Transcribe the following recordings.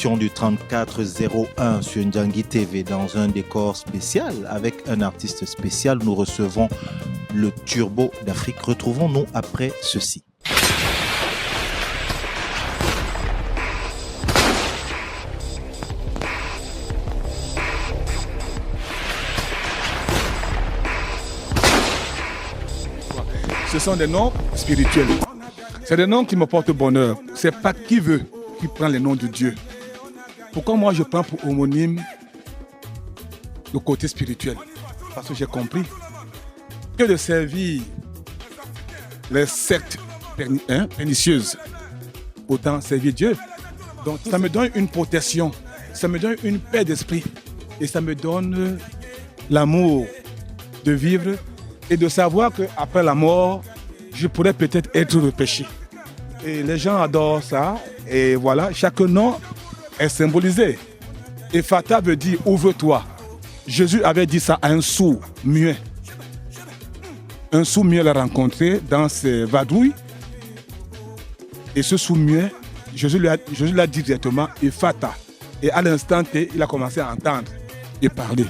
édition du 3401 sur Ndjangi TV dans un décor spécial avec un artiste spécial. Nous recevons le Turbo d'Afrique. Retrouvons-nous après ceci. Ce sont des noms spirituels. C'est des noms qui me portent bonheur. C'est pas qui veut qui prend les noms de Dieu. Pourquoi moi je prends pour homonyme le côté spirituel? Parce que j'ai compris que de servir les sectes pernicieuses, autant servir Dieu. Donc ça me donne une protection, ça me donne une paix d'esprit et ça me donne l'amour de vivre et de savoir qu'après la mort, je pourrais peut-être être repêché. Et les gens adorent ça. Et voilà, chaque nom est symbolisé. Et Fata veut dire ouvre-toi. Jésus avait dit ça à un sourd muet. Un sourd muet l'a rencontré dans ses vadrouilles. Et ce sourd muet, Jésus l'a dit directement, et Fata. Et à l'instant T, il a commencé à entendre et parler.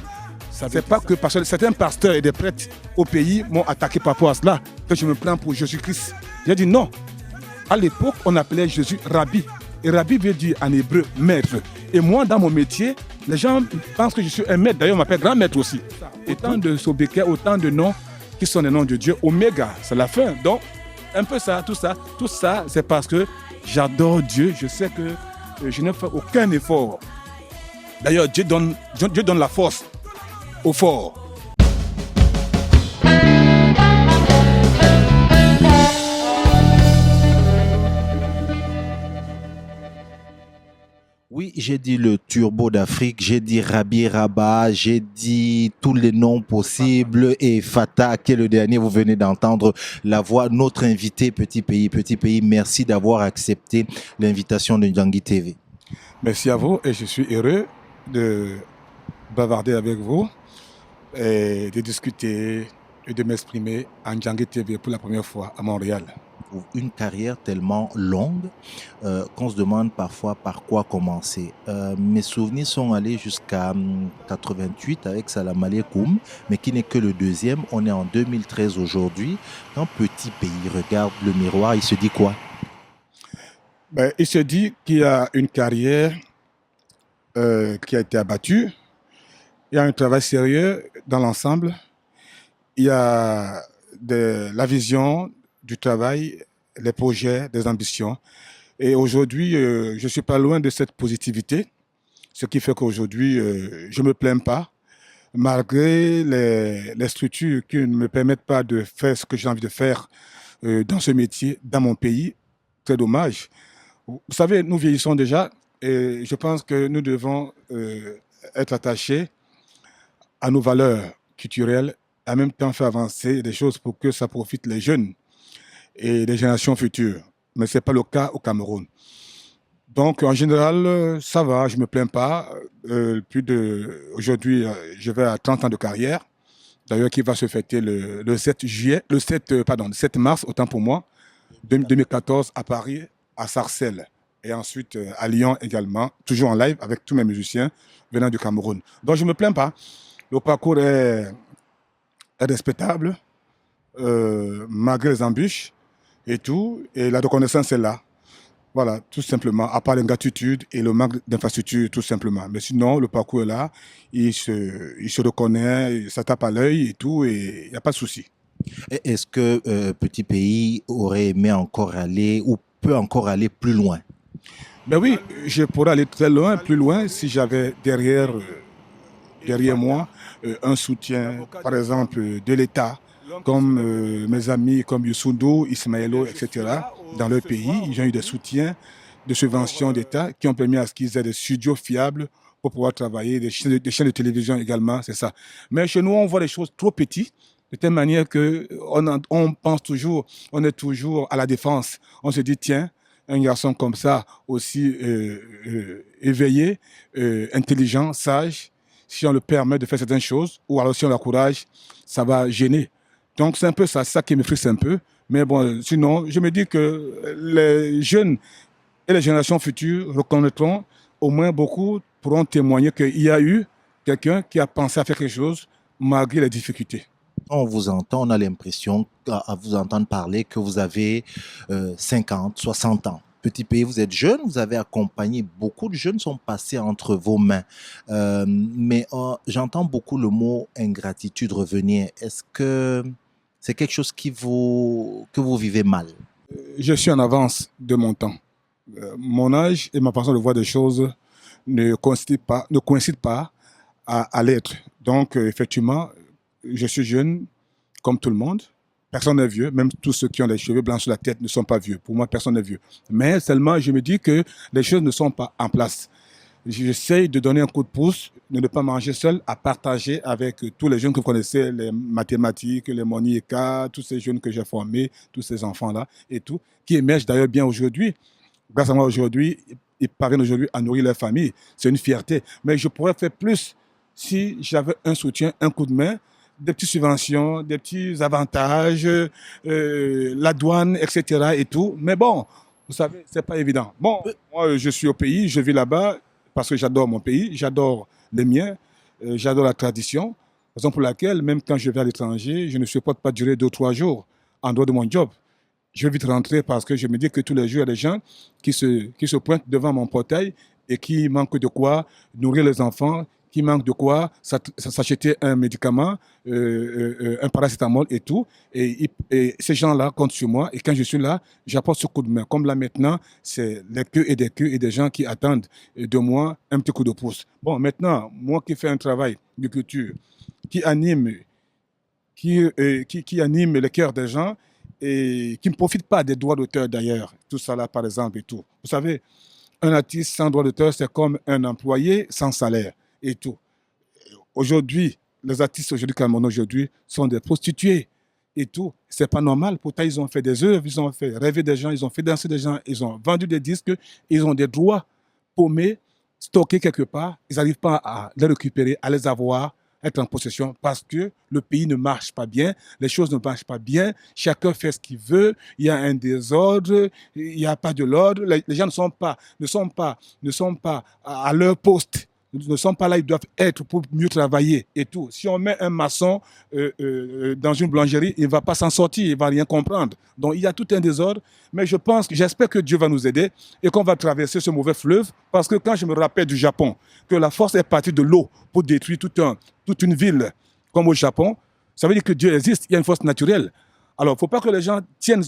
C'est pas que parce que certains pasteurs et des prêtres au pays m'ont attaqué par rapport à cela, que je me prends pour Jésus-Christ. J'ai dit non. À l'époque, on appelait Jésus Rabbi. Et Rabbi veut dire en hébreu maître. Et moi, dans mon métier, les gens pensent que je suis un maître. D'ailleurs, on m'appelle grand maître aussi. Autant de sobriquets, autant de noms qui sont les noms de Dieu. Oméga, c'est la fin. Donc, un peu ça, tout ça, c'est parce que j'adore Dieu. Je sais que je ne fais aucun effort. D'ailleurs, Dieu donne la force au fort. Oui, j'ai dit le Turbo d'Afrique, j'ai dit Rabi Rabat, j'ai dit tous les noms possibles et Fata, qui est le dernier, vous venez d'entendre la voix. Notre invité, Petit Pays, merci d'avoir accepté l'invitation de Ndjangi TV. Merci à vous et je suis heureux de bavarder avec vous et de discuter et de m'exprimer en Ndjangi TV pour la première fois à Montréal. Une carrière tellement longue qu'on se demande parfois par quoi commencer. Mes souvenirs sont allés jusqu'à 88 avec Salam Alaikum, mais qui n'est que le deuxième. On est en 2013 aujourd'hui. Quand Petit Pays regarde le miroir, il se dit quoi? Il se dit qu'il y a une carrière qui a été abattue. Il y a un travail sérieux dans l'ensemble. Il y a la vision du travail, les projets, des ambitions. Et aujourd'hui, je ne suis pas loin de cette positivité, ce qui fait qu'aujourd'hui, je ne me plains pas, malgré les structures qui ne me permettent pas de faire ce que j'ai envie de faire dans ce métier, dans mon pays. Très dommage. Vous savez, nous vieillissons déjà et je pense que nous devons être attachés à nos valeurs culturelles, en même temps faire avancer des choses pour que ça profite les jeunes et les générations futures. Mais ce n'est pas le cas au Cameroun. Donc, en général, ça va, je ne me plains pas. Aujourd'hui, je vais à 30 ans de carrière, d'ailleurs, qui va se fêter le 7 mars, autant pour moi, 2014 à Paris, à Sarcelles, et ensuite à Lyon également, toujours en live avec tous mes musiciens venant du Cameroun. Donc, je ne me plains pas. Le parcours est respectable, malgré les embûches et tout, et la reconnaissance est là. Voilà, tout simplement, à part l'ingratitude et le manque d'infrastructure, tout simplement. Mais sinon, le parcours est là, il se reconnaît, ça tape à l'œil et tout, et il n'y a pas de souci. Est-ce que Petit Pays aurait aimé encore aller ou peut encore aller plus loin? Ben oui, je pourrais aller très loin, plus loin, si j'avais derrière moi un soutien, par exemple, de l'État, comme mes amis comme Youssou, Ismaëlo, etc., dans leur pays. Ils ont eu des soutiens, de subventions d'État qui ont permis à ce qu'ils aient des studios fiables pour pouvoir travailler, des chaînes de télévision également, c'est ça. Mais chez nous, on voit les choses trop petites, de telle manière qu'on pense toujours, on est toujours à la défense. On se dit, tiens, un garçon comme ça, aussi éveillé, intelligent, sage, si on le permet de faire certaines choses, ou alors si on l'encourage, ça va gêner. Donc c'est un peu ça qui me frustre un peu. Mais bon, sinon, je me dis que les jeunes et les générations futures reconnaîtront au moins beaucoup pourront témoigner qu'il y a eu quelqu'un qui a pensé à faire quelque chose malgré les difficultés. On vous entend, on a l'impression, à vous entendre parler, que vous avez 50, 60 ans. Petit pays, vous êtes jeune, vous avez accompagné, beaucoup de jeunes sont passés entre vos mains. Mais j'entends beaucoup le mot ingratitude revenir. Est-ce que c'est quelque chose que vous vivez mal? Je suis en avance de mon temps. Mon âge et ma façon de voir des choses ne coïncident pas à l'être. Donc, effectivement, je suis jeune comme tout le monde. Personne n'est vieux. Même tous ceux qui ont les cheveux blancs sur la tête ne sont pas vieux. Pour moi, personne n'est vieux. Mais seulement, je me dis que les choses ne sont pas en place. J'essaye de donner un coup de pouce, de ne pas manger seul, à partager avec tous les jeunes que vous connaissez, les mathématiques, les Monica, tous ces jeunes que j'ai formés, tous ces enfants-là et tout, qui émergent d'ailleurs bien aujourd'hui. Grâce à moi aujourd'hui, ils parviennent aujourd'hui à nourrir leur famille. C'est une fierté. Mais je pourrais faire plus si j'avais un soutien, un coup de main, des petites subventions, des petits avantages, la douane, etc. et tout. Mais bon, vous savez, c'est pas évident. Bon, moi, je suis au pays, je vis là-bas parce que j'adore mon pays, j'adore les miens, j'adore la tradition. Raison pour laquelle, même quand je vais à l'étranger, je ne supporte pas durer 2 ou 3 jours en dehors de mon job. Je vais vite rentrer parce que je me dis que tous les jours, il y a des gens qui se pointent devant mon portail et qui manquent de quoi nourrir les enfants, qui manquent de quoi s'acheter un médicament, un paracétamol et tout. Et ces gens-là comptent sur moi. Et quand je suis là, j'apporte ce coup de main. Comme là maintenant, c'est les queues et des gens qui attendent de moi un petit coup de pouce. Bon, maintenant, moi qui fais un travail de culture, qui anime, qui anime le cœur des gens et qui ne profite pas des droits d'auteur d'ailleurs, tout ça là par exemple et tout. Vous savez, un artiste sans droit d'auteur, c'est comme un employé sans salaire et tout. Aujourd'hui, les artistes aujourd'hui, Cameroun aujourd'hui, sont des prostituées et tout. C'est pas normal. Pourtant, ils ont fait des œuvres, ils ont fait rêver des gens, ils ont fait danser des gens, ils ont vendu des disques, ils ont des droits paumés, stockés quelque part. Ils n'arrivent pas à les récupérer, à les avoir, être en possession parce que le pays ne marche pas bien, les choses ne marchent pas bien, chacun fait ce qu'il veut, il y a un désordre, il n'y a pas de l'ordre, les gens ne sont pas à leur poste, ne sont pas là, ils doivent être pour mieux travailler et tout. Si on met un maçon dans une boulangerie, il ne va pas s'en sortir, il ne va rien comprendre. Donc il y a tout un désordre, mais j'espère que Dieu va nous aider et qu'on va traverser ce mauvais fleuve, parce que quand je me rappelle du Japon, que la force est partie de l'eau pour détruire toute une ville comme au Japon, ça veut dire que Dieu existe, il y a une force naturelle. Alors il ne faut pas que les gens tiennent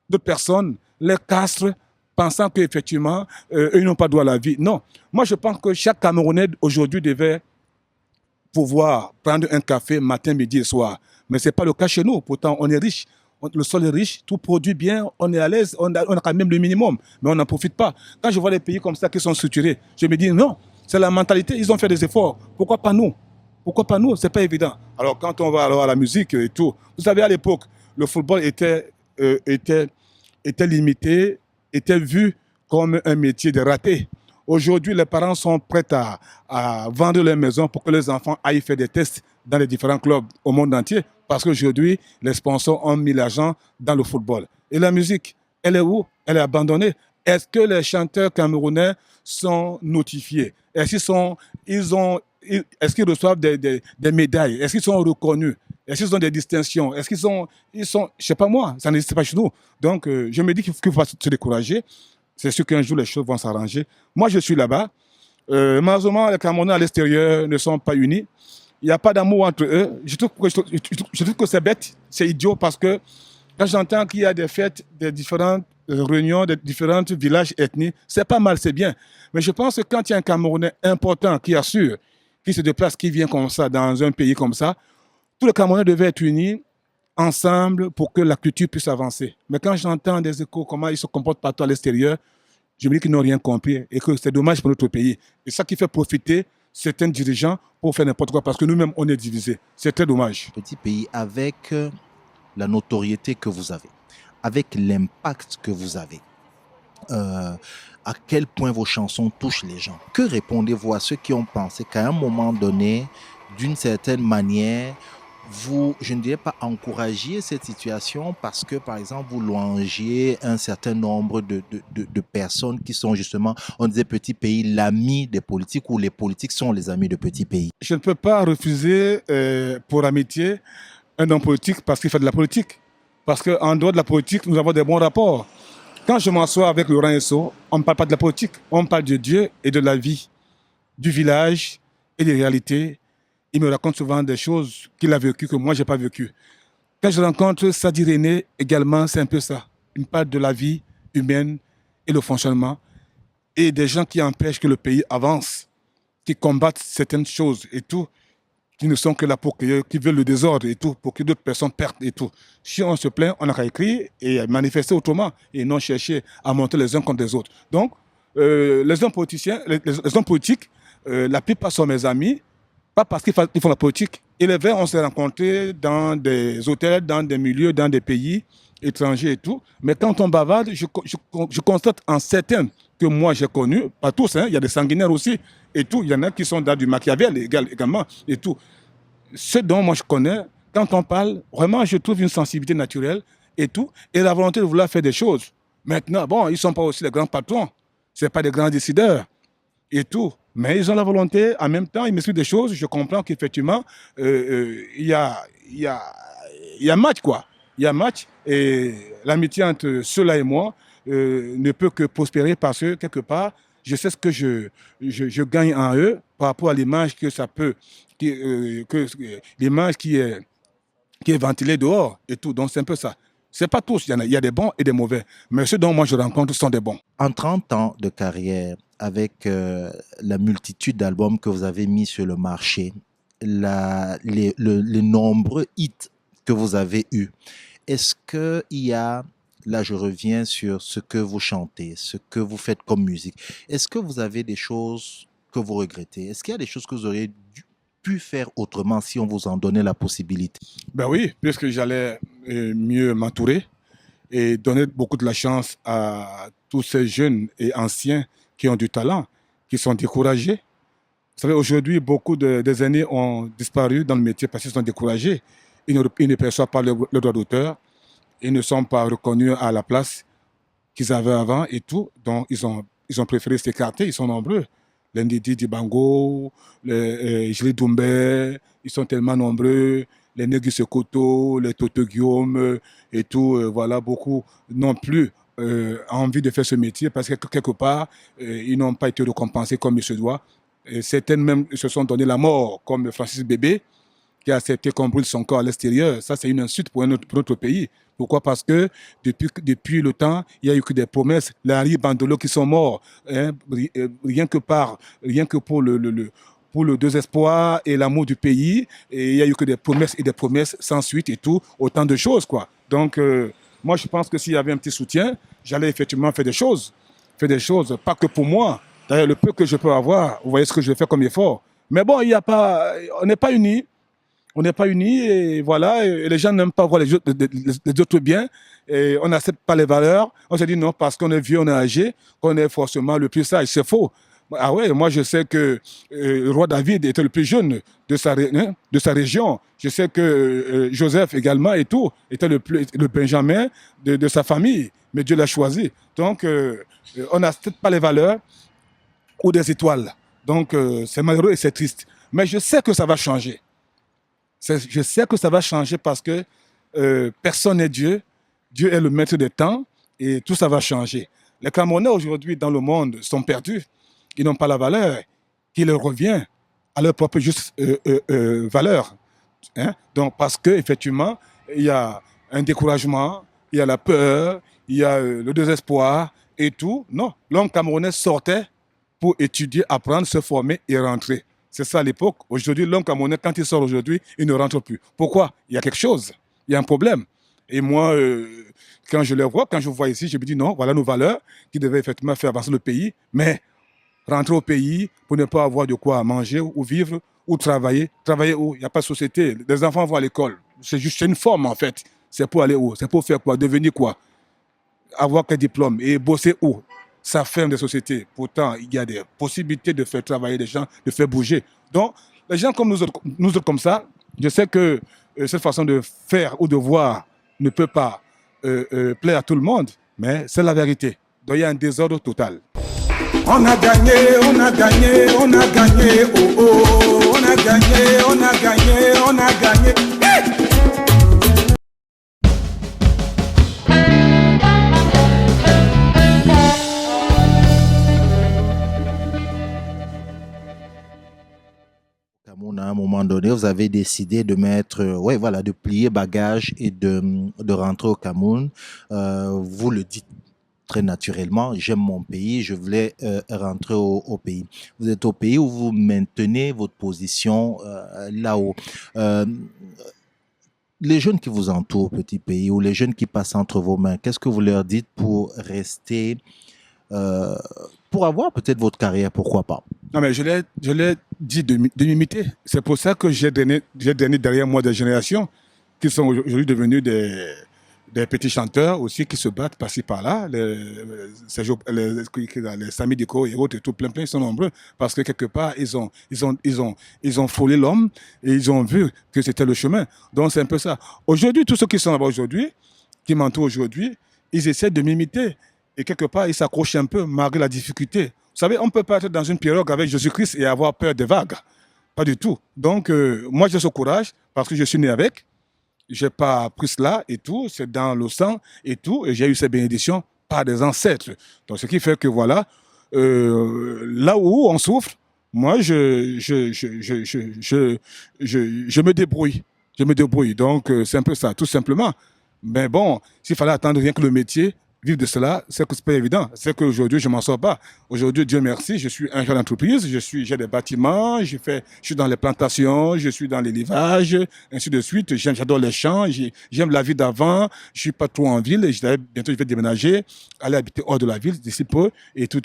d'autres personnes, les castrent, pensant qu'effectivement, eux, ils n'ont pas droit à la vie. Non. Moi, je pense que chaque Camerounais aujourd'hui devait pouvoir prendre un café matin, midi et soir. Mais ce n'est pas le cas chez nous. Pourtant, on est riche. Le sol est riche, tout produit bien, on est à l'aise, on a quand même le minimum, mais on n'en profite pas. Quand je vois les pays comme ça qui sont structurés, je me dis non, c'est la mentalité, ils ont fait des efforts. Pourquoi pas nous? Pourquoi pas nous? C'est pas évident. Alors, quand on va alors à la musique et tout, vous savez, à l'époque, le football était limité, était vu comme un métier de raté. Aujourd'hui, les parents sont prêts à vendre leur maison pour que les enfants aillent faire des tests dans les différents clubs au monde entier, parce qu'aujourd'hui, les sponsors ont mis l'argent dans le football. Et la musique, elle est où? Elle est abandonnée. Est-ce que les chanteurs camerounais sont notifiés? Est-ce qu'ils reçoivent des médailles? Est-ce qu'ils sont reconnus? Est-ce qu'ils ont des distinctions? Est-ce qu'ils sont, je sais pas moi, ça n'existe pas chez nous. Donc, je me dis qu'il faut pas se décourager. C'est sûr qu'un jour, les choses vont s'arranger. Moi, je suis là-bas. Malheureusement, les Camerounais à l'extérieur ne sont pas unis. Il n'y a pas d'amour entre eux. Je trouve que c'est bête, c'est idiot, parce que quand j'entends qu'il y a des fêtes, des différentes réunions, des différents villages ethniques, c'est pas mal, c'est bien. Mais je pense que quand il y a un Camerounais important qui assure, qui se déplace, qui vient comme ça, dans un pays comme ça, tous les Camerounais devaient être unis ensemble pour que la culture puisse avancer. Mais quand j'entends des échos, comment ils se comportent partout à l'extérieur, je me dis qu'ils n'ont rien compris et que c'est dommage pour notre pays. Et ça qui fait profiter certains dirigeants pour faire n'importe quoi, parce que nous-mêmes, on est divisés. C'est très dommage. Petit pays, avec la notoriété que vous avez, avec l'impact que vous avez, à quel point vos chansons touchent les gens? Que répondez-vous à ceux qui ont pensé qu'à un moment donné, d'une certaine manière, vous, je ne dirais pas encouragiez cette situation parce que, par exemple, vous louangiez un certain nombre de personnes qui sont justement, on disait petit pays, l'ami des politiques ou les politiques sont les amis de petits pays. Je ne peux pas refuser pour amitié un homme politique parce qu'il fait de la politique. Parce qu'en dehors de la politique, nous avons des bons rapports. Quand je m'assois avec Laurent Esso, on ne parle pas de la politique, on parle de Dieu et de la vie, du village et des réalités. Il me raconte souvent des choses qu'il a vécues que moi, je n'ai pas vécues. Quand je rencontre Sadi René, également, c'est un peu ça. Il me parle de la vie humaine et le fonctionnement et des gens qui empêchent que le pays avance, qui combattent certaines choses et tout, qui ne sont que là pour qui veulent le désordre et tout, pour que d'autres personnes perdent et tout. Si on se plaint, on a qu'à écrire et manifester autrement et non chercher à monter les uns contre les autres. Donc, les hommes politiciens, les hommes politiques, la plupart sont mes amis, pas parce qu'ils font la politique. Et les verts, on s'est rencontrés dans des hôtels, dans des milieux, dans des pays étrangers et tout. Mais quand on bavarde, je constate en certains que moi j'ai connus, pas tous, hein, il y a des sanguinaires aussi et tout. Il y en a qui sont dans du Machiavel également et tout. Ce dont moi je connais, quand on parle, vraiment je trouve une sensibilité naturelle et tout, et la volonté de vouloir faire des choses. Maintenant, bon, ils ne sont pas aussi les grands patrons, ce pas des grands décideurs et tout. Mais ils ont la volonté, en même temps, ils m'expliquent des choses. Je comprends qu'effectivement, il y a match, quoi. Il y a match et l'amitié entre ceux-là et moi ne peut que prospérer parce que, quelque part, je sais ce que je gagne en eux par rapport à l'image que ça peut, l'image qui est ventilée dehors et tout. Donc, c'est un peu ça. C'est pas tous, il y a des bons et des mauvais. Mais ceux dont moi je rencontre sont des bons. En 30 ans de carrière, avec la multitude d'albums que vous avez mis sur le marché, les nombreux hits que vous avez eus, est-ce qu'il y a, là je reviens sur ce que vous chantez, ce que vous faites comme musique, est-ce que vous avez des choses que vous regrettez? Est-ce qu'il y a des choses que vous auriez pu faire autrement si on vous en donnait la possibilité? Ben oui, puisque j'allais mieux m'entourer et donner beaucoup de la chance à tous ces jeunes et anciens qui ont du talent, qui sont découragés. Vous savez, aujourd'hui, beaucoup des aînés ont disparu dans le métier parce qu'ils sont découragés. Ils ne perçoivent pas le droit d'auteur, ils ne sont pas reconnus à la place qu'ils avaient avant et tout. Donc, ils ont préféré s'écarter, ils sont nombreux. Les Ndidi Dibango, les Jules Doumbé, ils sont tellement nombreux. Les Négui Sekoto, les Toto Guillaume et tout, voilà, beaucoup n'ont plus envie de faire ce métier parce que quelque part, ils n'ont pas été récompensés comme il se doit. Et certaines même se sont donné la mort, comme Francis Bébé, qui a accepté qu'on brûle son corps à l'extérieur. Ça, c'est une insulte pour notre pays. Pourquoi? Parce que depuis le temps, il n'y a eu que des promesses. Les Henri Bandolo qui sont morts, hein, rien que pour pour le désespoir et l'amour du pays. Et il n'y a eu que des promesses sans suite et tout, autant de choses, quoi. Donc, moi, je pense que s'il y avait un petit soutien, j'allais effectivement faire des choses. Faire des choses, pas que pour moi. D'ailleurs, le peu que je peux avoir, vous voyez ce que je vais faire comme effort. Mais bon, on n'est pas unis. On n'est pas unis et voilà, et les gens n'aiment pas voir les autres bien et on n'accepte pas les valeurs. On se dit non, parce qu'on est vieux, on est âgé, qu'on est forcément le plus sage. C'est faux. Ah ouais, moi je sais que le roi David était le plus jeune de sa région. Je sais que Joseph également et tout était le Benjamin de sa famille, mais Dieu l'a choisi. Donc on n'accepte pas les valeurs ou des étoiles. Donc c'est malheureux et c'est triste. Mais je sais que ça va changer. Je sais que ça va changer parce que personne n'est Dieu. Dieu est le maître des temps et tout ça va changer. Les Camerounais aujourd'hui dans le monde sont perdus. Ils n'ont pas la valeur qui leur revient à leur propre juste valeur. Hein? Donc parce qu'effectivement, il y a un découragement, il y a la peur, il y a le désespoir et tout. Non, l'homme camerounais sortait pour étudier, apprendre, se former et rentrer. C'est ça à l'époque. Aujourd'hui, l'homme camerounais, quand il sort aujourd'hui, il ne rentre plus. Pourquoi? Il y a quelque chose. Il y a un problème. Et moi, quand je les vois, quand je vois ici, je me dis non, voilà nos valeurs qui devaient effectivement faire avancer le pays. Mais rentrer au pays pour ne pas avoir de quoi manger ou vivre ou travailler. Travailler où? Il n'y a pas de société. Les enfants vont à l'école. C'est juste une forme en fait. C'est pour aller où? C'est pour faire quoi? Devenir quoi? Avoir quel diplôme? Et bosser où? Ça ferme des sociétés. Pourtant, il y a des possibilités de faire travailler des gens, de faire bouger. Donc, les gens comme nous autres comme ça, Je sais que cette façon de faire ou de voir ne peut pas plaire à tout le monde, mais c'est la vérité. Donc il y a un désordre total. On a gagné, on a gagné, on a gagné, oh oh, on a gagné, on a gagné, on a gagné. Hey! Cameroun, à un moment donné, vous avez décidé de mettre, ouais, voilà, de plier bagages et de rentrer au Cameroun. Vous le dites très naturellement, j'aime mon pays, je voulais rentrer au pays. Vous êtes au pays où vous maintenez votre position là-haut. Euh, les jeunes qui vous entourent, petit pays, ou les jeunes qui passent entre vos mains, qu'est-ce que vous leur dites pour rester, euh, pour avoir peut-être votre carrière, pourquoi pas? Non, mais je l'ai dit de m'imiter. C'est pour ça que j'ai donné derrière moi des générations qui sont aujourd'hui devenues des petits chanteurs aussi qui se battent par-ci par-là. Les Sami Diko et autres, et tout plein, ils sont nombreux parce que quelque part, ils ont frôlé l'homme et ils ont vu que c'était le chemin. Donc, c'est un peu ça. Aujourd'hui, tous ceux qui sont là-bas aujourd'hui, qui m'entourent aujourd'hui, ils essaient de m'imiter. Et quelque part, ils s'accrochent un peu malgré la difficulté. Vous savez, on ne peut pas être dans une pirogue avec Jésus-Christ et avoir peur des vagues. Pas du tout. Donc, moi, j'ai ce courage parce que je suis né avec. Je n'ai pas pris cela et tout. C'est dans le sang et tout. Et j'ai eu ces bénédictions par des ancêtres. Donc, ce qui fait que voilà, là où on souffre, moi, je me débrouille. Je me débrouille. Donc, c'est un peu ça, tout simplement. Mais bon, s'il fallait attendre rien que le métier, vivre de cela, c'est que c'est pas évident. C'est qu'aujourd'hui, je m'en sors pas. Aujourd'hui, Dieu merci, je suis un chef d'entreprise, j'ai des bâtiments, je suis dans les plantations, je suis dans l'élevages, ainsi de suite. J'adore les champs, j'aime la vie d'avant, je suis pas trop en ville, bientôt je vais déménager, aller habiter hors de la ville d'ici peu, et tout,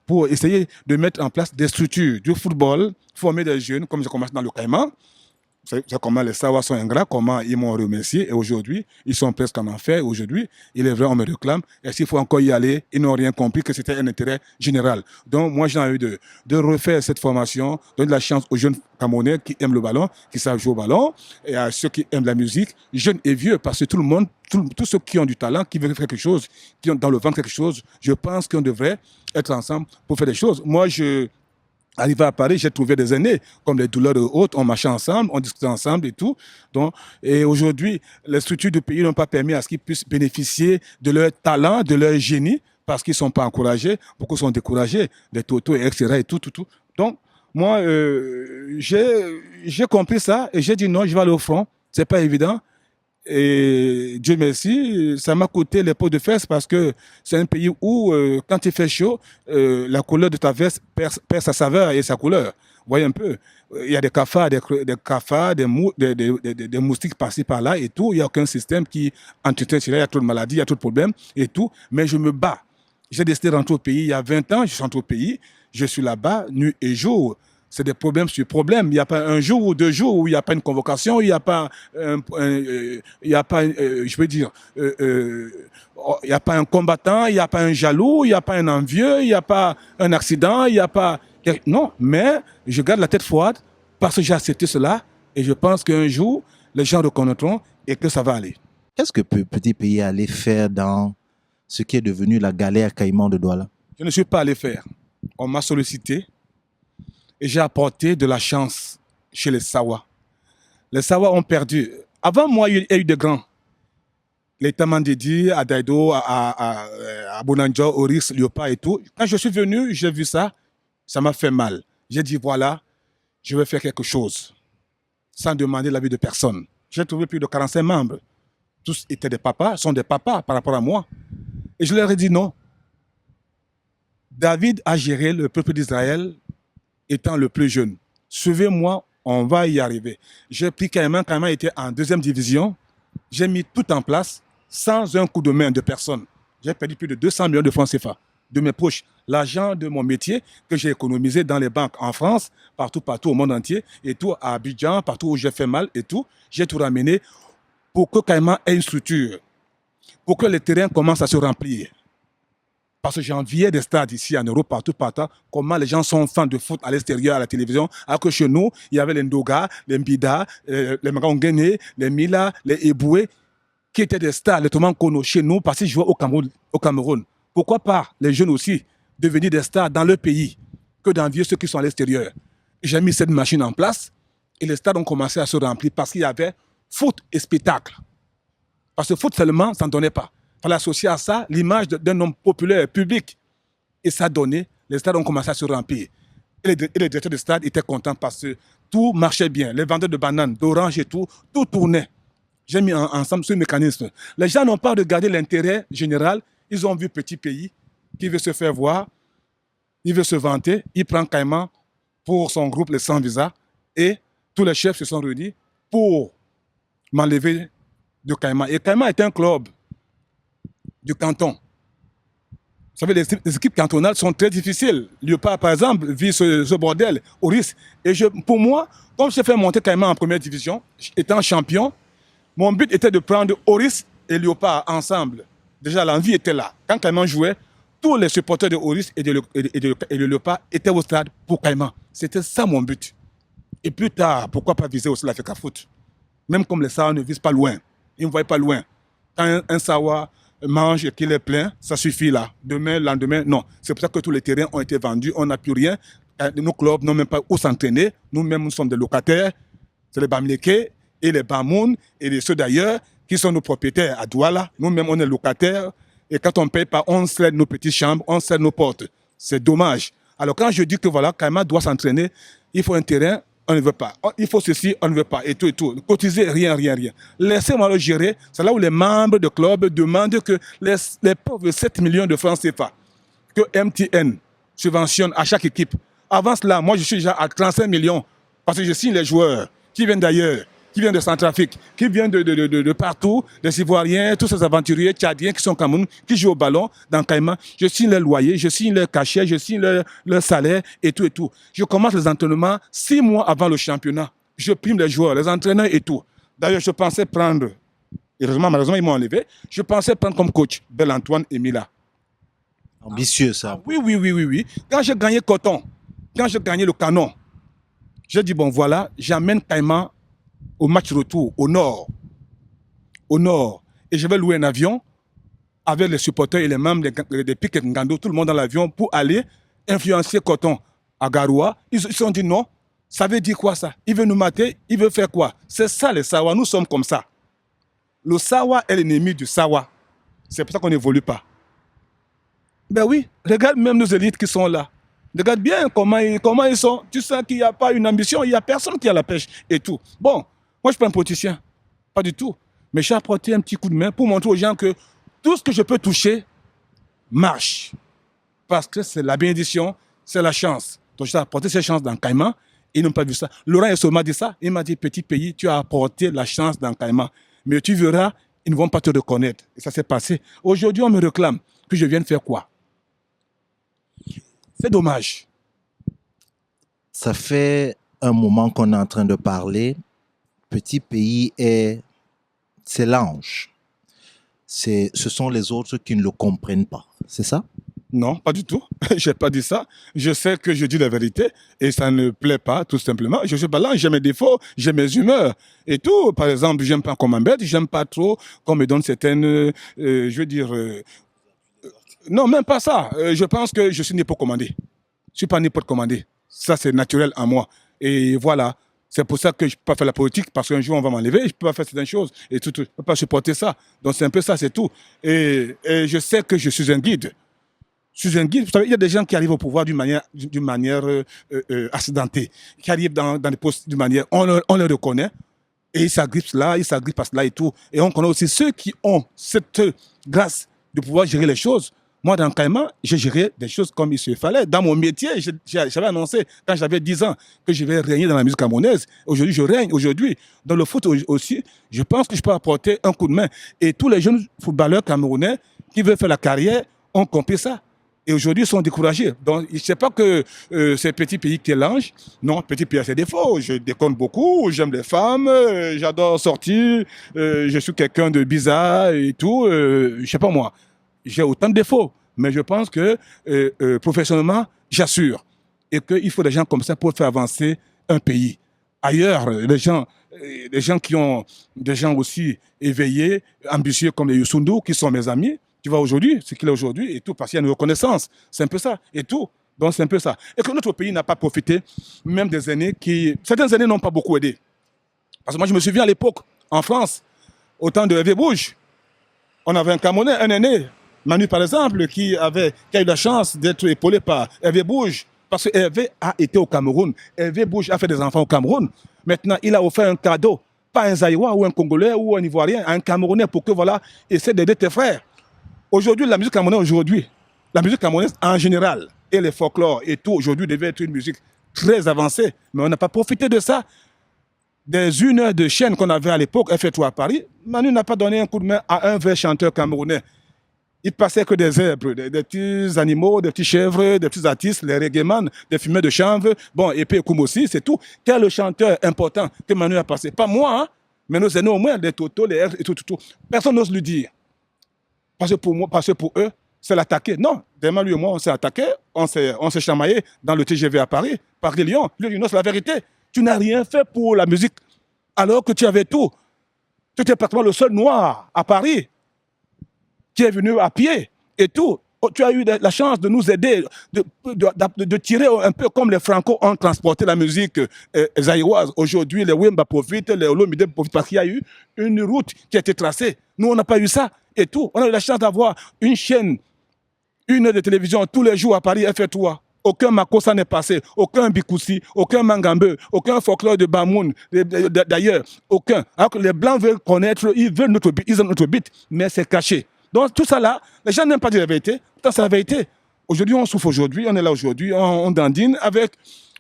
pour essayer de mettre en place des structures du football, former des jeunes, comme je commence dans le Caïman. C'est comment les Sawa sont ingrats, comment ils m'ont remercié. Et aujourd'hui, ils sont presque en enfer. Aujourd'hui, il est vrai, on me réclame. Et s'il faut encore y aller, ils n'ont rien compris que c'était un intérêt général. Donc, moi, j'ai envie de refaire cette formation, donner de la chance aux jeunes Camerounais qui aiment le ballon, qui savent jouer au ballon, et à ceux qui aiment la musique, jeunes et vieux, parce que tout le monde, tous ceux qui ont du talent, qui veulent faire quelque chose, qui ont dans le ventre quelque chose, je pense qu'on devrait être ensemble pour faire des choses. Moi, arrivé à Paris, j'ai trouvé des aînés, comme les douleurs de haute, on marchait ensemble, on discutait ensemble et tout. Donc, et aujourd'hui, les structures du pays n'ont pas permis à ce qu'ils puissent bénéficier de leur talent, de leur génie, parce qu'ils ne sont pas encouragés, beaucoup sont découragés, des totaux, etc. et tout. Donc, moi, j'ai compris ça et j'ai dit non, je vais aller au front. C'est pas évident. Et Dieu merci, ça m'a coûté les pots de fesses parce que c'est un pays où, quand il fait chaud, la couleur de ta veste perd sa saveur et sa couleur. Vous voyez un peu, il y a des cafards, des moustiques par-ci par-là et tout. Il n'y a aucun système qui entretient cela. Il y a trop de maladies, il y a trop de problèmes et tout. Mais je me bats. J'ai décidé de rentrer au pays il y a 20 ans. Je suis rentré au pays. Je suis là-bas, nuit et jour. C'est des problèmes sur problèmes. Il n'y a pas un jour ou 2 jours où il n'y a pas une convocation, il n'y a pas, il y a pas, je veux dire, il n'y a pas un combattant, il n'y a pas un jaloux, il n'y a pas un envieux, il n'y a pas un accident, il n'y a pas... Non, mais je garde la tête froide parce que j'ai accepté cela et je pense qu'un jour, les gens reconnaîtront et que ça va aller. Qu'est-ce que petit pays allait faire dans ce qui est devenu la galère Caïman de Douala? Je ne suis pas allé faire. On m'a sollicité. Et j'ai apporté de la chance chez les Sawa. Les Sawa ont perdu. Avant moi, il y a eu des grands. Les Tamandidi, à Daido, à Bonanjo, Oris, Lyopa et tout. Quand je suis venu, j'ai vu ça. Ça m'a fait mal. J'ai dit, voilà, je vais faire quelque chose. Sans demander l'avis de personne. J'ai trouvé plus de 45 membres. Tous étaient des papas, sont des papas par rapport à moi. Et je leur ai dit non. David a géré le peuple d'Israël étant le plus jeune. Suivez-moi, on va y arriver. J'ai pris Caïman était en 2e division. J'ai mis tout en place sans un coup de main de personne. J'ai perdu plus de 200 millions de francs CFA de mes proches. L'argent de mon métier que j'ai économisé dans les banques en France, partout au monde entier, et tout à Abidjan, partout où j'ai fait mal et tout, j'ai tout ramené pour que Caïman ait une structure, pour que les terrains commencent à se remplir. Parce que j'enviais des stades ici en Europe, partout, comment les gens sont fans de foot à l'extérieur, à la télévision, alors que chez nous, il y avait les Ndoga, les Mbida, les Magangene, les Mila, les Eboué, qui étaient des stars, les Thomas Kono, chez nous, parce qu'ils jouaient au Cameroun. Pourquoi pas les jeunes aussi devenir des stars dans leur pays que d'envier ceux qui sont à l'extérieur? J'ai mis cette machine en place et les stades ont commencé à se remplir parce qu'il y avait foot et spectacle. Parce que foot seulement, ça n'en donnait pas. Il fallait associer à ça l'image d'un homme populaire, public. Et ça donnait, les stades ont commencé à se remplir. Et les directeurs de stade étaient contents parce que tout marchait bien. Les vendeurs de bananes, d'oranges et tout tournait. J'ai mis ensemble ce mécanisme. Les gens n'ont pas regardé l'intérêt général. Ils ont vu petit pays qui veut se faire voir, il veut se vanter, il prend Caïman pour son groupe, les 100 visas, et tous les chefs se sont réunis pour m'enlever de Caïman. Et Caïman est un club du canton. Vous savez, les équipes cantonales sont très difficiles. Léopard, par exemple, vit ce bordel au risque. Et pour moi, comme j'ai fait monter Caïman en première division, étant champion, mon but était de prendre Oris et Léopard ensemble. Déjà, l'envie était là. Quand Caïman jouait, tous les supporters de Oris et de Léopard étaient au stade pour Caïman. C'était ça mon but. Et plus tard, pourquoi pas viser aussi l'Africa Foot? Même comme les Sawa ne visent pas loin. Ils ne voient pas loin. Quand un Sawa mange et qu'il est plein, ça suffit là. Demain, lendemain, non. C'est pour ça que tous les terrains ont été vendus. On n'a plus rien. Nos clubs n'ont même pas où s'entraîner. Nous-mêmes, nous sommes des locataires. C'est les Bamileke et les Bamoun et ceux d'ailleurs qui sont nos propriétaires à Douala. Nous-mêmes, on est locataires. Et quand on ne paye pas, on cède nos petites chambres, on cède nos portes. C'est dommage. Alors quand je dis que voilà, Caïman doit s'entraîner, il faut un terrain, on ne veut pas. Il faut ceci, on ne veut pas. Et tout, et tout. Cotiser, rien. Laissez-moi le gérer. C'est là où les membres de club demandent que les pauvres 7 millions de francs CFA que MTN subventionne à chaque équipe. Avant cela, moi je suis déjà à 35 millions parce que je signe les joueurs qui viennent d'ailleurs, qui viennent de Centrafrique, qui viennent de partout, des Ivoiriens, tous ces aventuriers tchadiens qui sont au Cameroun, qui jouent au ballon dans Caïman. Je signe leur loyer, je signe leur cachet, je signe leur salaire et tout et tout. Je commence les entraînements 6 mois avant le championnat. Je prime les joueurs, les entraîneurs et tout. D'ailleurs, je pensais prendre, malheureusement, ils m'ont enlevé, je pensais prendre comme coach Bel-Antoine et Mila. Ambitieux, ça. Oui. Quand j'ai gagné Coton, quand j'ai gagné le Canon, j'ai dit, bon voilà, j'amène Caïman au match retour, au nord. Et je vais louer un avion avec les supporters et les membres des Piquet Ngando, tout le monde dans l'avion, pour aller influencer Coton à Garoua. Ils se sont dit non, ça veut dire quoi ça? Il veut nous mater, il veut faire quoi? C'est ça les Sawa, nous sommes comme ça. Le Sawa est l'ennemi du Sawa. C'est pour ça qu'on n'évolue pas. Ben oui, regarde même nos élites qui sont là. Regarde bien comment ils sont. Tu sens qu'il n'y a pas une ambition, il n'y a personne qui a la pêche et tout. Bon, moi je ne suis pas un politicien, pas du tout. Mais j'ai apporté un petit coup de main pour montrer aux gens que tout ce que je peux toucher marche. Parce que c'est la bénédiction, c'est la chance. Donc j'ai apporté cette chance dans Caïman. Ils n'ont pas vu ça. Laurent Esso m'a dit ça. Il m'a dit, petit pays, tu as apporté la chance dans Caïman. Mais tu verras, ils ne vont pas te reconnaître. Et ça s'est passé. Aujourd'hui, on me réclame que je vienne faire quoi? C'est dommage. Ça fait un moment qu'on est en train de parler. Petit pays c'est l'ange. Ce sont les autres qui ne le comprennent pas. C'est ça? Non, pas du tout. Je n'ai pas dit ça. Je sais que je dis la vérité et ça ne plaît pas, tout simplement. Je suis pas là, j'ai mes défauts, j'ai mes humeurs et tout. Par exemple, j'aime pas qu'on m'embête, j'aime pas trop qu'on me donne certaines, non, même pas ça. Je pense que je suis né pour commander. Je suis pas né pour commander. Ça, c'est naturel en moi. Et voilà. C'est pour ça que je ne peux pas faire la politique, parce qu'un jour, on va m'enlever, je ne peux pas faire certaines choses. Et tout, je ne peux pas supporter ça. Donc, c'est un peu ça, c'est tout. Et je sais que je suis un guide. Je suis un guide. Vous savez, il y a des gens qui arrivent au pouvoir d'une manière accidentée, qui arrivent dans des postes d'une manière... On les reconnaît. Et ils s'agrippent là, ils s'agrippent par cela et tout. Et on connaît aussi ceux qui ont cette grâce de pouvoir gérer les choses. Moi, dans Caïman, j'ai géré des choses comme il se fallait. Dans mon métier, j'avais annoncé, quand j'avais 10 ans, que je vais régner dans la musique camerounaise. Aujourd'hui, je règne. Aujourd'hui, dans le foot aussi, je pense que je peux apporter un coup de main. Et tous les jeunes footballeurs camerounais qui veulent faire la carrière ont compris ça. Et aujourd'hui, ils sont découragés. Donc, je ne sais pas que c'est petit pays qui est l'ange. Non, petit pays a ses défauts. Je déconne beaucoup, j'aime les femmes, j'adore sortir, je suis quelqu'un de bizarre et tout. Je ne sais pas moi. J'ai autant de défauts, Mais je pense que professionnellement, j'assure. Et qu'il faut des gens comme ça pour faire avancer un pays. Ailleurs, les gens qui ont des gens aussi éveillés, ambitieux comme les Youssou N'Dour, qui sont mes amis, tu vois aujourd'hui, ce qu'il est aujourd'hui, et tout, parce qu'il y a une reconnaissance. C'est un peu ça, et tout. Donc c'est un peu ça. Et que notre pays n'a pas profité, même des années qui... Certaines années n'ont pas beaucoup aidé. Parce que moi, je me souviens à l'époque, en France, au temps de Hervé Bouge, on avait un Camerounais, un aîné, Manu par exemple, qui a eu la chance d'être épaulé par Hervé Bouge. Parce que Hervé a été au Cameroun. Hervé Bouge a fait des enfants au Cameroun. Maintenant, il a offert un cadeau, pas un Zaïrois ou un Congolais ou un Ivoirien, un Camerounais pour que, voilà, essaie d'aider tes frères. Aujourd'hui, la musique camerounaise en général, et les folklores et tout, aujourd'hui, devait être une musique très avancée. Mais on n'a pas profité de ça. Des 1 heure de chaîne qu'on avait à l'époque, FF3 à Paris, Manu n'a pas donné un coup de main à un vrai chanteur camerounais. Il passait que des zèbres, des petits animaux, des petits chèvres, des petits artistes, les reggaeman, des fumeurs de chanvre, bon, et puis Koum aussi, c'est tout. Quel chanteur important que Manu a passé? Pas moi, hein, mais nos aînés au moins, les Toto, les R et tout. Personne n'ose lui dire. Parce que pour eux, c'est l'attaquer. Non, demain, lui et moi, on s'est attaqué, on s'est chamaillé dans le TGV à Paris, par des Lions. Lui, non, c'est la vérité. Tu n'as rien fait pour la musique, alors que tu avais tout. Tu étais pratiquement le seul noir à Paris qui est venu à pied et tout. Tu as eu la chance de nous aider, de tirer un peu comme les Franco ont transporté la musique zaïroise. Aujourd'hui, les Wemba profitent, les Olomide profitent parce qu'il y a eu une route qui a été tracée. Nous, on n'a pas eu ça et tout. On a eu la chance d'avoir une chaîne, une heure de télévision tous les jours à Paris, FF3. Aucun Makossa n'est passé, aucun Bikoussi, aucun Mangambe, aucun folklore de Bamoun, d'ailleurs, aucun. Alors que les Blancs veulent connaître, ils veulent notre beat, ils ont notre beat, mais c'est caché. Donc tout ça là, les gens n'aiment pas dire la vérité, pourtant c'est la vérité. Aujourd'hui, on souffre aujourd'hui, on est là aujourd'hui, on dandine avec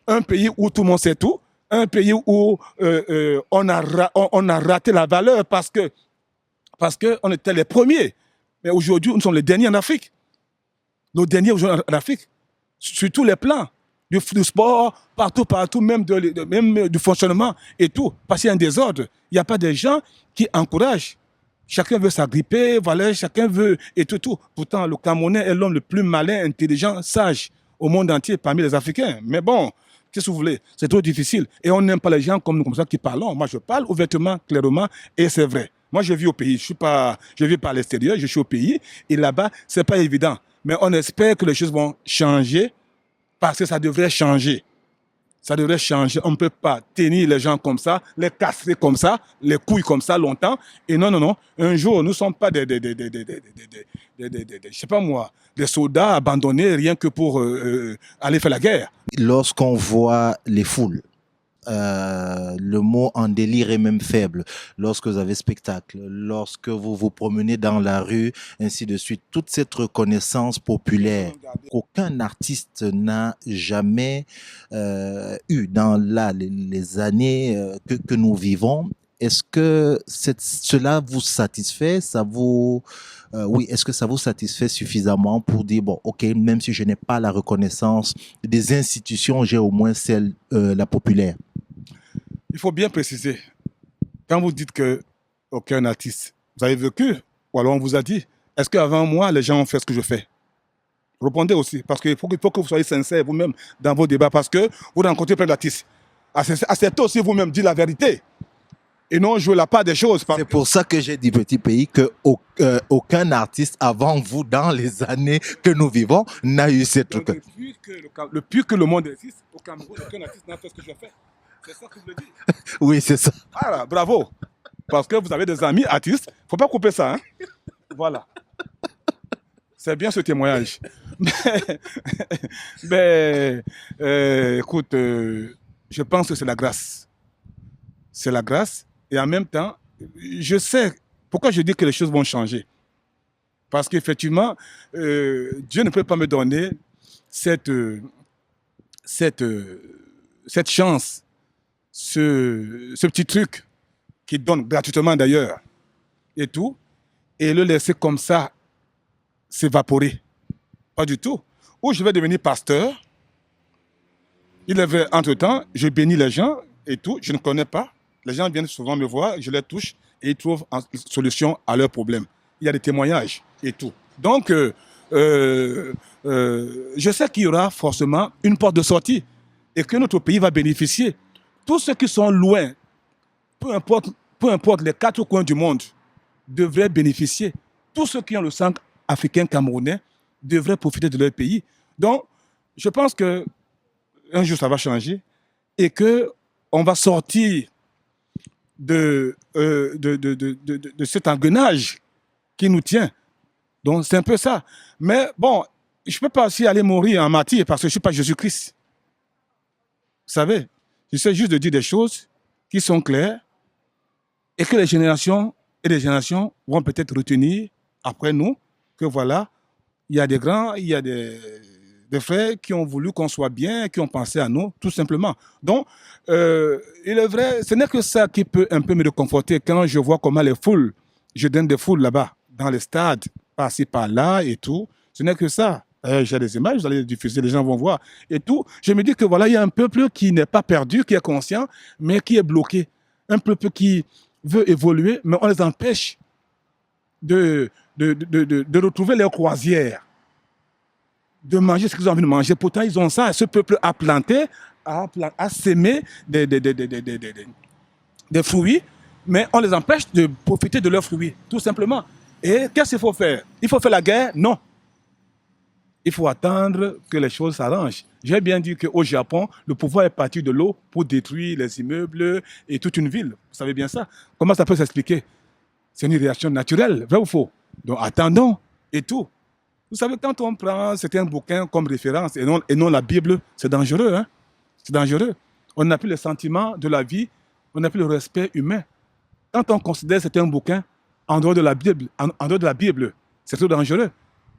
un pays où tout le monde sait tout, un pays où on a raté la valeur parce qu'on était les premiers. Mais aujourd'hui, nous sommes les derniers en Afrique. Nos derniers aujourd'hui en Afrique, sur tous les plans, du sport, partout, même du fonctionnement et tout. Parce qu'il y a un désordre. Il n'y a pas de gens qui encouragent. Chacun veut s'agripper, voilà, chacun veut et tout. Pourtant, le Camerounais est l'homme le plus malin, intelligent, sage au monde entier parmi les Africains. Mais bon, qu'est-ce que vous voulez? C'est trop difficile. Et on n'aime pas les gens comme nous, comme ça, qui parlent. Moi, je parle ouvertement, clairement, et c'est vrai. Moi, je vis au pays. Je vis pas à l'extérieur, je suis au pays. Et là-bas, c'est pas évident. Mais on espère que les choses vont changer parce que ça devrait changer. Ça devrait changer. On ne peut pas tenir les gens comme ça, les castrer comme ça, les couilles comme ça longtemps. Et non. Un jour, nous ne sommes pas je sais pas moi, des soldats abandonnés rien que pour aller faire la guerre. Lorsqu'on voit les foules, le mot en délire est même faible. Lorsque vous avez spectacle, lorsque vous vous promenez dans la rue, ainsi de suite, toute cette reconnaissance populaire qu'aucun artiste n'a jamais eu dans les années que nous vivons. Est-ce que cela vous satisfait? Oui, est-ce que ça vous satisfait suffisamment pour dire, bon, ok, même si je n'ai pas la reconnaissance des institutions, j'ai au moins celle, la populaire? Il faut bien préciser, quand vous dites qu'aucun artiste, vous avez vécu, ou alors on vous a dit, est-ce qu'avant moi, les gens ont fait ce que je fais? Répondez aussi, parce qu'il faut que vous soyez sincère vous-même dans vos débats, parce que vous rencontrez plein d'artistes. Acceptez aussi vous-même, dire la vérité. Et non jouer la part des choses. C'est pour ça que j'ai dit, petit pays, qu'aucun artiste avant vous, dans les années que nous vivons, n'a eu cette... Donc, depuis que le monde existe, au Cameroun, aucun artiste n'a fait ce que je fais. C'est ça que je veux dire. Oui, c'est ça. Voilà, bravo. Parce que vous avez des amis artistes. Il ne faut pas couper ça. Hein? Voilà. C'est bien ce témoignage. Mais écoute, je pense que c'est la grâce. C'est la grâce. Et en même temps, je sais pourquoi je dis que les choses vont changer. Parce qu'effectivement, Dieu ne peut pas me donner cette chance, ce petit truc qu'il donne gratuitement d'ailleurs, et tout, et le laisser comme ça s'évaporer. Pas du tout. Ou je vais devenir pasteur, il avait entre-temps, je bénis les gens et tout, je ne connais pas. Les gens viennent souvent me voir, je les touche et ils trouvent une solution à leurs problèmes. Il y a des témoignages et tout. Donc, je sais qu'il y aura forcément une porte de sortie et que notre pays va bénéficier. Tous ceux qui sont loin, peu importe les quatre coins du monde, devraient bénéficier. Tous ceux qui ont le sang africain camerounais devraient profiter de leur pays. Donc, je pense qu'un jour, ça va changer et qu'on va sortir de cet engrenage qui nous tient. Donc, c'est un peu ça. Mais bon, je ne peux pas aussi aller mourir en martyr parce que je ne suis pas Jésus-Christ. Vous savez, j'essaie juste de dire des choses qui sont claires et que les générations vont peut-être retenir après nous que voilà, il y a des grands, il y a des frères qui ont voulu qu'on soit bien, qui ont pensé à nous, tout simplement. Donc, il est vrai, ce n'est que ça qui peut un peu me réconforter quand je vois comment les foules, je donne des foules là-bas, dans les stades, par-ci, par-là et tout. Ce n'est que ça. J'ai des images, vous allez les diffuser, les gens vont voir et tout. Je me dis que voilà, il y a un peuple qui n'est pas perdu, qui est conscient, mais qui est bloqué. Un peuple qui veut évoluer, mais on les empêche de retrouver leur croisière, de manger ce qu'ils ont envie de manger. Pourtant, ils ont ça. Ce peuple a planté, a sémé des fruits, mais on les empêche de profiter de leurs fruits, tout simplement. Et qu'est-ce qu'il faut faire? Il faut faire la guerre? Non. Il faut attendre que les choses s'arrangent. J'ai bien dit qu'au Japon, le pouvoir est parti de l'eau pour détruire les immeubles et toute une ville. Vous savez bien ça. Comment ça peut s'expliquer? C'est une réaction naturelle, vrai ou faux? Donc attendons et tout. Vous savez, quand on prend certains bouquins comme référence et non la Bible, c'est dangereux. Hein? C'est dangereux. On n'a plus le sentiment de la vie, on n'a plus le respect humain. Quand on considère certains bouquins en dehors de la Bible, c'est trop dangereux.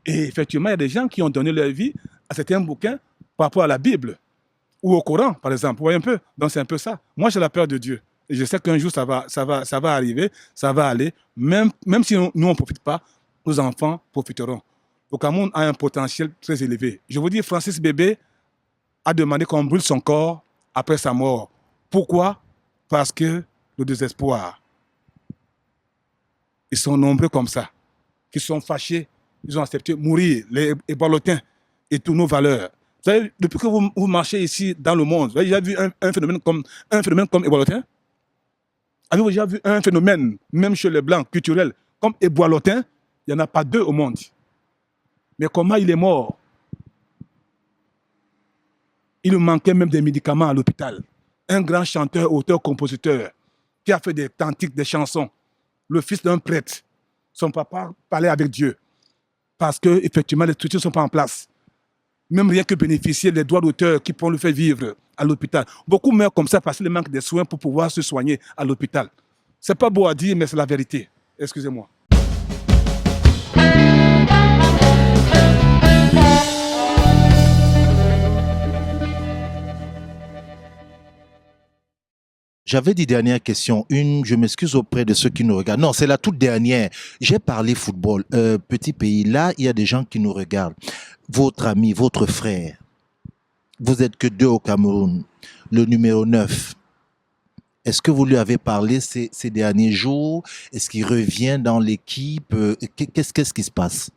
Et effectivement, il y a des gens qui ont donné leur vie à certains bouquins par rapport à la Bible ou au Coran, par exemple. Vous voyez un peu? Donc, c'est un peu ça. Moi, j'ai la peur de Dieu. Et je sais qu'un jour, ça va arriver, ça va aller. Même si nous, on ne profite pas, nos enfants profiteront. Le Cameroun a un potentiel très élevé. Je vous dis, Francis Bébé a demandé qu'on brûle son corps après sa mort. Pourquoi? Parce que le désespoir. Ils sont nombreux comme ça, qui sont fâchés. Ils ont accepté de mourir, les Ébalotins et toutes nos valeurs. Vous savez, depuis que vous marchez ici dans le monde, vous avez déjà vu un phénomène comme Ébalotin? Avez-vous déjà vu un phénomène, même chez les Blancs, culturel, comme Ébalotin? Il n'y en a pas deux au monde. Mais comment il est mort? Il manquait même des médicaments à l'hôpital. Un grand chanteur, auteur, compositeur, qui a fait des cantiques, des chansons. Le fils d'un prêtre. Son papa parlait avec Dieu. Parce qu'effectivement, les structures ne sont pas en place. Même rien que bénéficier des droits d'auteur qui pourront le faire vivre à l'hôpital. Beaucoup meurent comme ça parce qu'il manque des soins pour pouvoir se soigner à l'hôpital. Ce n'est pas beau à dire, mais c'est la vérité. Excusez-moi. J'avais 10 dernières questions. Une, je m'excuse auprès de ceux qui nous regardent. Non, c'est la toute dernière. J'ai parlé football. Petit pays, là, il y a des gens qui nous regardent. Votre ami, votre frère, vous êtes que 2 au Cameroun. Le numéro 9, est-ce que vous lui avez parlé ces derniers jours? Est-ce qu'il revient dans l'équipe? Qu'est-ce qui se passe?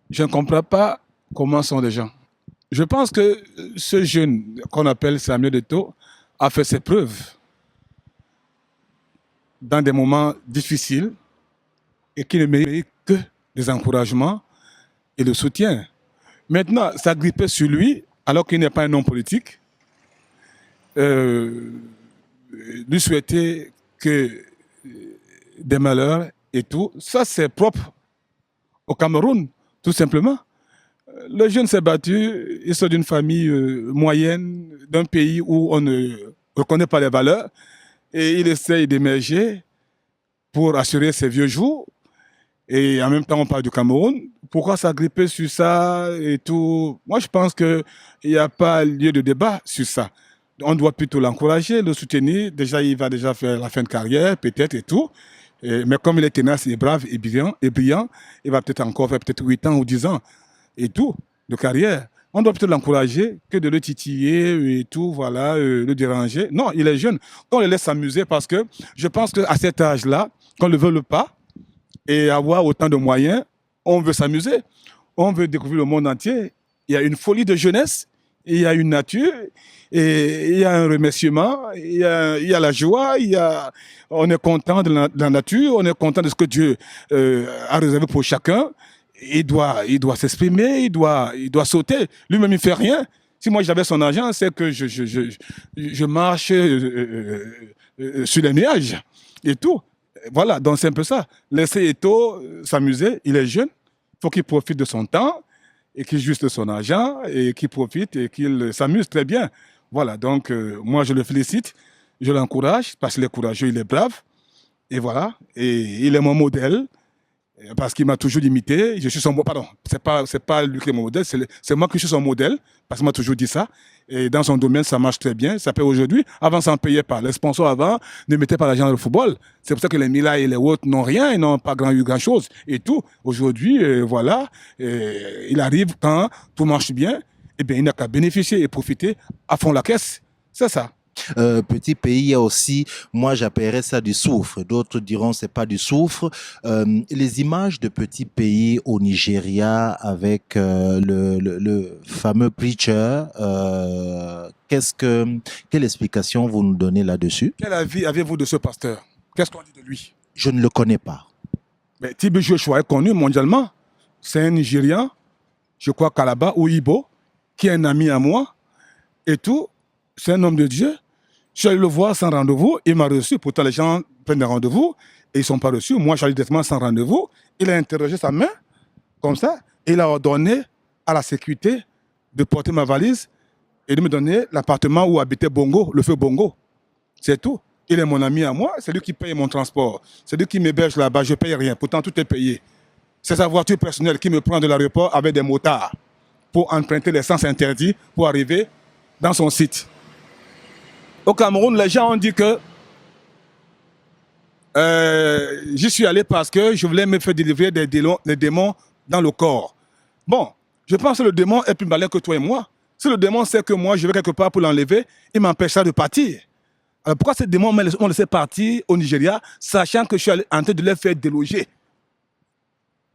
Je ne comprends pas comment sont les gens. Je pense que ce jeune qu'on appelle Samuel Eto'o a fait ses preuves dans des moments difficiles et qui ne mérite que des encouragements et le soutien. Maintenant, s'agripper sur lui, alors qu'il n'est pas un homme politique, lui souhaiter que des malheurs et tout, ça c'est propre au Cameroun, tout simplement. Le jeune s'est battu, il sort d'une famille moyenne, d'un pays où on ne reconnaît pas les valeurs, et il essaye d'émerger pour assurer ses vieux jours. Et en même temps, on parle du Cameroun. Pourquoi s'agripper sur ça et tout? Moi, je pense qu'il n'y a pas lieu de débat sur ça. On doit plutôt l'encourager, le soutenir. Déjà, il va déjà faire la fin de carrière, peut-être, et tout. Mais comme il est tenace et brave et brillant, il va peut-être encore faire peut-être 8 ans ou 10 ans et tout de carrière. On doit plutôt l'encourager que de le titiller et tout, voilà, le déranger. Non, il est jeune. On le laisse s'amuser parce que je pense qu'à cet âge-là, qu'on ne le veut pas, et avoir autant de moyens, on veut s'amuser, on veut découvrir le monde entier. Il y a une folie de jeunesse, il y a une nature, et il y a un remerciement, il y a la joie, on est content de la nature, on est content de ce que Dieu a réservé pour chacun. Il doit s'exprimer, il doit sauter. Lui-même, il ne fait rien. Si moi j'avais son argent, c'est que je marche sur les nuages et tout. Voilà, donc c'est un peu ça. Laisser Eto'o s'amuser, il est jeune, il faut qu'il profite de son temps et qu'il jouisse de son argent et qu'il profite et qu'il s'amuse très bien. Voilà, donc moi je le félicite, je l'encourage parce qu'il est courageux, il est brave. Et voilà, et il est mon modèle. Parce qu'il m'a toujours imité, je suis son pardon, c'est pas lui qui est mon modèle, c'est moi qui suis son modèle, parce qu'il m'a toujours dit ça. Et dans son domaine, ça marche très bien, ça paye aujourd'hui. Avant, ça n'en payait pas. Les sponsors avant ne mettaient pas l'argent dans le football. C'est pour ça que les Mila et les autres n'ont rien, ils n'ont pas eu grand chose et tout. Aujourd'hui, voilà, il arrive quand tout marche bien, et bien il n'a qu'à bénéficier et profiter à fond la caisse. C'est ça. Petit pays, il y a aussi, moi j'appellerais ça du soufre, d'autres diront c'est pas du soufre. Les images de petits pays au Nigeria avec le fameux preacher, quelle explication vous nous donnez là-dessus? Quel avis avez-vous de ce pasteur? Qu'est-ce qu'on dit de lui? Je ne le connais pas. Mais TB Joshua est connu mondialement. C'est un Nigérian, je crois Calabar ou Ibo, qui est un ami à moi et tout. C'est un homme de Dieu. Je suis allé le voir sans rendez-vous. Il m'a reçu. Pourtant, les gens prennent des rendez-vous et ils ne sont pas reçus. Moi, je suis allé directement sans rendez-vous. Il a interrogé sa main, comme ça. Et il a ordonné à la sécurité de porter ma valise et de me donner l'appartement où habitait Bongo, le feu Bongo. C'est tout. Il est mon ami à moi. C'est lui qui paye mon transport. C'est lui qui m'héberge là-bas. Je ne paye rien. Pourtant, tout est payé. C'est sa voiture personnelle qui me prend de l'aéroport avec des motards pour emprunter les sens interdits pour arriver dans son site. Au Cameroun, les gens ont dit que j'y suis allé parce que je voulais me faire délivrer des démons dans le corps. Bon, je pense que le démon est plus malin que toi et moi. Si le démon sait que moi, je vais quelque part pour l'enlever, il m'empêchera de partir. Alors pourquoi ces démons m'ont laissé partir au Nigeria, sachant que je suis en train de les faire déloger?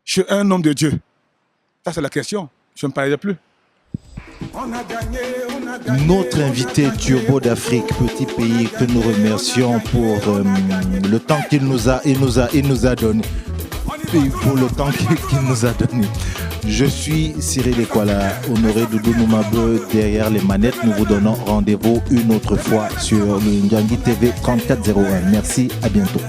Je suis un homme de Dieu. Ça, c'est la question. Je ne me parlerai plus. Notre invité Turbo d'Afrique, petit pays que nous remercions pour le temps qu'il nous a donné. Pour le temps qu'il nous a donné. Je suis Cyril Ekwala, Honoré Doudou Noumabe derrière les manettes. Nous vous donnons rendez-vous une autre fois sur le Ndjangi TV 3401. Merci, à bientôt.